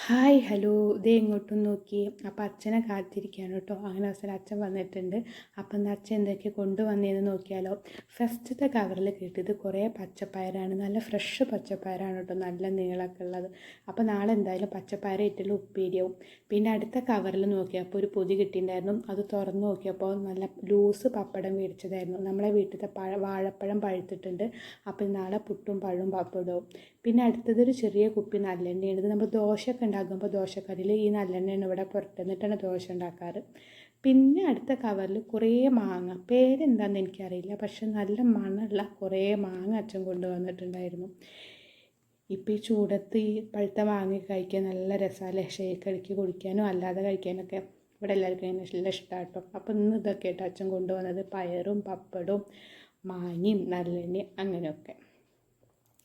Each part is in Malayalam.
ഹായ് ഹലോ ഇതേ ഇങ്ങോട്ടും നോക്കി അപ്പോൾ അച്ഛനെ കാത്തിരിക്കുകയാണ് കേട്ടോ. അങ്ങനെ അവസരം അച്ഛൻ വന്നിട്ടുണ്ട്. അപ്പം എന്താ അച്ഛൻ എന്തൊക്കെ കൊണ്ടുവന്നതെന്ന് നോക്കിയാലോ. ഫസ്റ്റത്തെ കവറിൽ കിട്ടിയത് കുറേ പച്ചപ്പയറാണ്. നല്ല ഫ്രഷ് പച്ചപ്പയറാണ് കേട്ടോ, നല്ല നീളമൊക്കെ ഉള്ളത്. അപ്പോൾ നാളെ എന്തായാലും പച്ചപ്പയർ ഇട്ടുള്ള ഉപ്പേരിയാവും. പിന്നെ അടുത്ത കവറിൽ നോക്കിയപ്പോൾ ഒരു പൊതി കിട്ടിയിട്ടുണ്ടായിരുന്നു. അത് തുറന്ന് നോക്കിയപ്പോൾ നല്ല ലൂസ് പപ്പടം മേടിച്ചതായിരുന്നു. നമ്മളെ വീട്ടിലത്തെ വാഴപ്പഴം പഴുത്തിട്ടുണ്ട്. അപ്പോൾ നാളെ പുട്ടും പഴവും പപ്പടവും. പിന്നെ അടുത്തതൊരു ചെറിയ കുപ്പി നല്ലെണ്ണയാണ്. ഇത് നമ്മൾ ദോശയൊക്കെ ഉണ്ടാക്കുമ്പോൾ ദോശക്കറിയിൽ ഈ നല്ലെണ്ണയാണ് ഇവിടെ പുറത്തുനിന്നിട്ടാണ് ദോശ ഉണ്ടാക്കാറ്. പിന്നെ അടുത്ത കവറിൽ കുറേ മാങ്ങ, പേരെന്താണെന്ന് എനിക്കറിയില്ല, പക്ഷെ നല്ല മണമുള്ള കുറേ മാങ്ങ അച്ഛൻ കൊണ്ടുവന്നിട്ടുണ്ടായിരുന്നു. ഇപ്പോൾ ഈ ചൂടത്ത് ഈ പഴുത്ത മാങ്ങ കഴിക്കാൻ നല്ല രസമല്ലേ, ഷേക്ക് അടിക്കി കുടിക്കാനോ അല്ലാതെ കഴിക്കാനൊക്കെ ഇവിടെ എല്ലാവർക്കും നല്ല ഇഷ്ടമാണ് കേട്ടോ. അപ്പോൾ ഇന്ന് ഇതൊക്കെ ആയിട്ട് അച്ഛൻ കൊണ്ടുവന്നത് പയറും പപ്പടവും മാങ്ങയും നല്ലെണ്ണയും അങ്ങനെയൊക്കെ.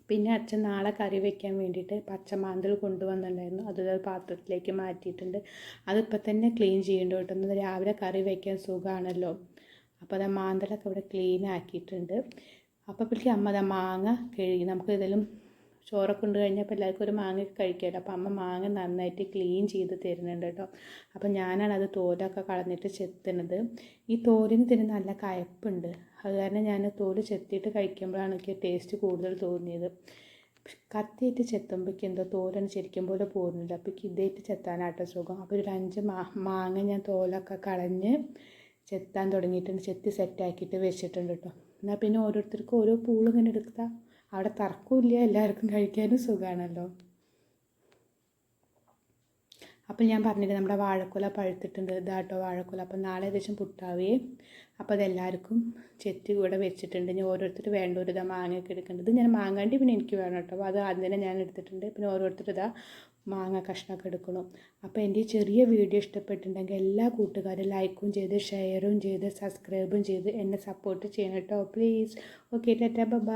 പിന്നെ അച്ഛൻ നാളെ കറി വയ്ക്കാൻ വേണ്ടിയിട്ട് പച്ചമാന്തൽ കൊണ്ടുവന്നിട്ടുണ്ടായിരുന്നു. അതൊരു പാത്രത്തിലേക്ക് മാറ്റിയിട്ടുണ്ട്. അതിപ്പോൾ തന്നെ ക്ലീൻ ചെയ്യേണ്ട കേട്ടോ. രാവിലെ കറി വയ്ക്കാൻ സുഖമാണല്ലോ. അപ്പോൾ അത് മാന്തലൊക്കെ ഇവിടെ ക്ലീൻ ആക്കിയിട്ടുണ്ട്. അപ്പോൾ ഇപ്പോഴേക്ക് അമ്മ അത് മാങ്ങ കഴുകി, നമുക്ക് ഇതിലും ചോറൊക്കെ കൊണ്ട് കഴിഞ്ഞപ്പോൾ എല്ലാവർക്കും ഒരു മാങ്ങ കഴിക്കാമല്ലോ. അപ്പോൾ അമ്മ മാങ്ങ നന്നായിട്ട് ക്ലീൻ ചെയ്ത് തരുന്നുണ്ട് കേട്ടോ. അപ്പോൾ ഞാനാണ് അത് തോലൊക്കെ കളഞ്ഞിട്ട് ചെത്തുന്നത്. ഈ തോലിന് തന്നെ നല്ല കയപ്പുണ്ട്. അത് കാരണം ഞാൻ തോല് ചെത്തിയിട്ട് കഴിക്കുമ്പോഴാണ് എനിക്ക് ടേസ്റ്റ് കൂടുതൽ തോന്നിയത്. കത്തിയിട്ട് ചെത്തുമ്പോഴേക്ക് എന്തോ തോലാണ് ശരിക്കും പോലെ പോകുന്നില്ല. അപ്പോൾ ഇതായിട്ട് ചെത്താനാട്ടോ സുഖം. അപ്പോൾ ഒരു 5 മാങ്ങ ഞാൻ തോലൊക്കെ കളഞ്ഞ് ചെത്താൻ തുടങ്ങിയിട്ടുണ്ട്. ചെത്തി സെറ്റാക്കിയിട്ട് വെച്ചിട്ടുണ്ട് കേട്ടോ. എന്നാൽ പിന്നെ ഓരോരുത്തർക്കും ഓരോ പൂളിങ്ങനെ എടുത്താൽ അവിടെ തർക്കമില്ല, എല്ലാവർക്കും കഴിക്കാനും സുഖമാണല്ലോ. അപ്പോൾ ഞാൻ പറഞ്ഞിട്ട് നമ്മുടെ വാഴക്കുല പഴുത്തിട്ടുണ്ട്. ഇതാട്ടോ വാഴക്കുല. അപ്പോൾ നാളെ ഏകദേശം പുട്ടാവേ. അപ്പോൾ അതെല്ലാവർക്കും ചെത്തി കൂടെ വെച്ചിട്ടുണ്ട്. ഞാൻ ഓരോരുത്തർ വേണ്ട ഒരു ഇതാ മാങ്ങയൊക്കെ എടുക്കേണ്ടത്. ഞാൻ മാങ്ങാണ്ടി പിന്നെ എനിക്ക് വേണം കേട്ടോ. അപ്പോൾ അത് ആദ്യം തന്നെ ഞാൻ എടുത്തിട്ടുണ്ട്. പിന്നെ ഓരോരുത്തർ ഇതാ മാങ്ങ കഷ്ണമൊക്കെ എടുക്കണം. അപ്പോൾ എൻ്റെ ഈ ചെറിയ വീഡിയോ ഇഷ്ടപ്പെട്ടിട്ടുണ്ടെങ്കിൽ എല്ലാ കൂട്ടുകാരും ലൈക്കും ചെയ്ത് ഷെയറും ചെയ്ത് സബ്സ്ക്രൈബും ചെയ്ത് എന്നെ സപ്പോർട്ട് ചെയ്യണം കേട്ടോ പ്ലീസ്. Okay, tata bye.